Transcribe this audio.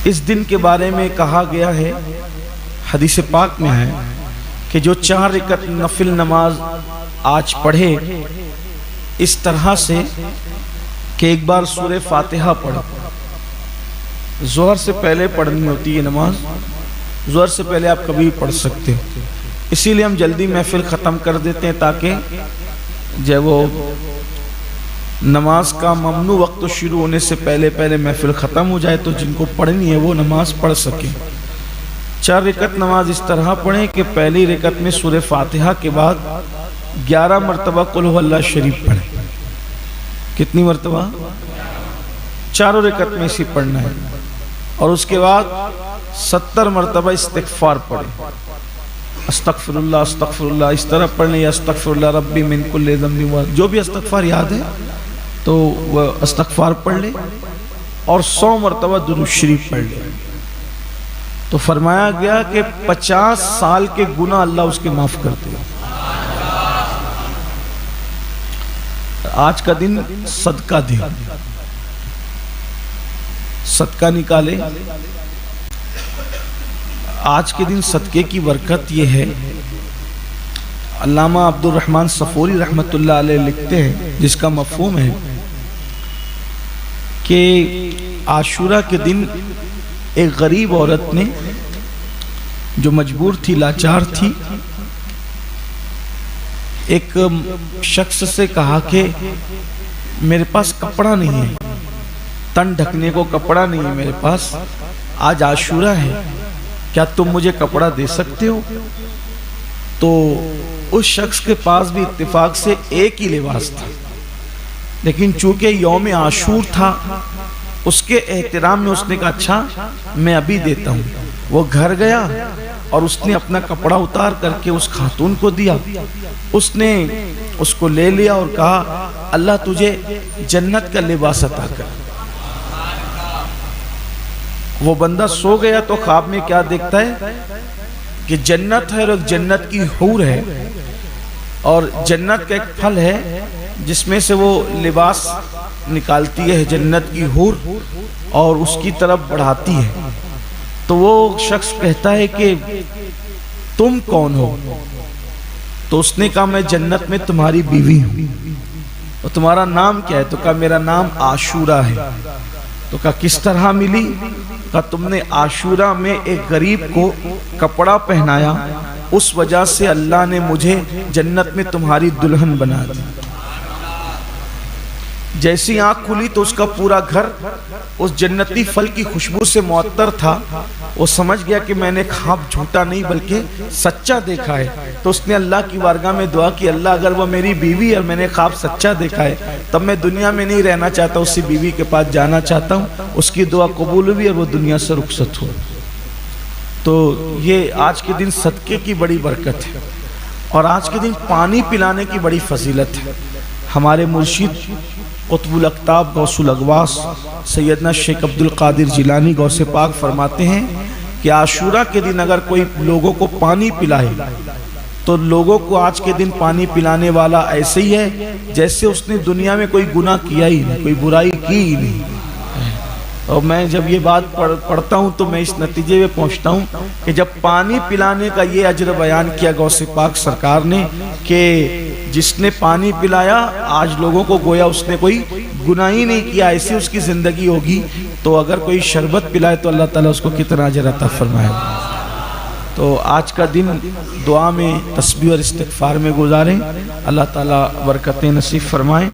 اس دن کے بارے میں کہا گیا ہے، حدیث پاک میں ہے کہ جو 4 رکعت نفل نماز آج پڑھے اس طرح سے کہ ایک بار سورہ فاتحہ پڑھے، ظہر سے پہلے پڑھنی ہوتی ہے نماز، ظہر سے پہلے آپ کبھی پڑھ سکتے ہو، اسی لیے ہم جلدی محفل ختم کر دیتے ہیں تاکہ جب وہ نماز کا ممنوع وقت شروع ہونے سے پہلے محفل ختم ہو جائے تو جن کو پڑھنی ہے وہ نماز پڑھ سکیں۔ 4 رکعت نماز اس طرح پڑھیں کہ پہلی رکعت میں سورہ فاتحہ کے بعد 11 مرتبہ قل هو اللہ شریف پڑھیں۔ کتنی مرتبہ؟ 4 رکعت میں اسی پڑھنا ہے، اور اس کے بعد 70 مرتبہ استغفار پڑھیں، استغفر اللہ اس طرح پڑھیں، یا استغفر اللہ ربی من کل ذنب، جو بھی استغفار یاد ہے تو وہ استغفار پڑھ لے، اور 100 مرتبہ درود شریف پڑھ لے۔ تو فرمایا گیا کہ 50 سال کے گناہ اللہ اس کے معاف کرتے ہیں۔ آج کا دن صدقہ دے، صدقہ نکالے۔ آج کے دن صدقے کی برکت یہ ہے، علامہ عبد الرحمن صفوری رحمۃ اللہ علیہ لکھتے ہیں، جس کا مفہوم ہے کہ عاشورہ کے دن ایک غریب عورت نے جو مجبور تھی، لاچار تھی، ایک شخص سے کہا کہ میرے پاس کپڑا نہیں ہے، تن ڈھکنے کو کپڑا نہیں ہے میرے پاس، آج عاشورہ ہے، کیا تم مجھے کپڑا دے سکتے ہو؟ تو اس شخص کے پاس بھی اتفاق سے ایک ہی لباس تھا، لیکن چونکہ یوم عاشور تھا، اس کے احترام میں اس نے کہا اچھا میں ابھی دیتا ہوں۔ وہ گھر گیا اور اس نے اپنا کپڑا اتار کر کے اس خاتون کو دیا، اس نے اس کو لے لیا اور کہا اللہ تجھے جنت کا لباس عطا کر۔ وہ بندہ سو گیا تو خواب میں کیا دیکھتا ہے کہ جنت ہے، اور ایک جنت کی حور ہے، اور جنت کا ایک پھل ہے جس میں سے وہ لباس نکالتی ہے جنت کی حور اور اس کی طرف بڑھاتی ہے۔ تو وہ شخص کہتا ہے کہ تم کون ہو؟ تو اس نے کہا میں جنت میں تمہاری بیوی ہوں۔ اور تمہارا نام کیا ہے؟ تو کہا میرا نام عاشورہ ہے۔ تو کہا کس طرح ملی؟ کہا تم نے عاشورہ میں ایک غریب کو کپڑا پہنایا، اس وجہ سے اللہ نے مجھے جنت میں تمہاری دلہن بنا دی۔ جیسی آنکھ کھلی تو اس کا پورا گھر اس جنتی پھل کی خوشبو سے معطر تھا۔ وہ سمجھ گیا کہ میں نے خواب جھوٹا نہیں بلکہ سچا دیکھا ہے۔ تو اس نے اللہ کی بارگاہ میں دعا کی اللہ اگر وہ میری بیوی اور میں نے خواب سچا دیکھا ہے تب میں دنیا میں نہیں رہنا چاہتا، اسی بیوی کے پاس جانا چاہتا ہوں۔ اس کی دعا قبول ہوئی اور وہ دنیا سے رخصت ہو۔ تو یہ آج کے دن صدقے کی بڑی برکت ہے، اور آج کے دن پانی پلانے کی بڑی فضیلت ہے۔ ہمارے مرشد قطب الاقطاب غوث الاغواث سیدنا شیخ عبد القادر جیلانی غوث پاک فرماتے ہیں کہ عاشورہ کے دن اگر کوئی لوگوں کو پانی پلائے تو لوگوں کو آج کے دن پانی پلانے والا ایسے ہی ہے جیسے اس نے دنیا میں کوئی گناہ کیا ہی نہیں، کوئی برائی کی ہی نہیں۔ اور میں جب یہ بات پڑھتا ہوں تو میں اس نتیجے میں پہنچتا ہوں کہ جب پانی پلانے کا یہ اجر بیان کیا غوث پاک سرکار نے کہ جس نے پانی پلایا آج لوگوں کو گویا اس نے کوئی گناہ ہی نہیں کیا، ایسی اس کی زندگی ہوگی، تو اگر کوئی شربت پلائے تو اللہ تعالیٰ اس کو کتنا اجر عطا فرمائے۔ تو آج کا دن دعا میں، تسبیح اور استغفار میں گزاریں، اللہ تعالیٰ برکتیں نصیب فرمائیں۔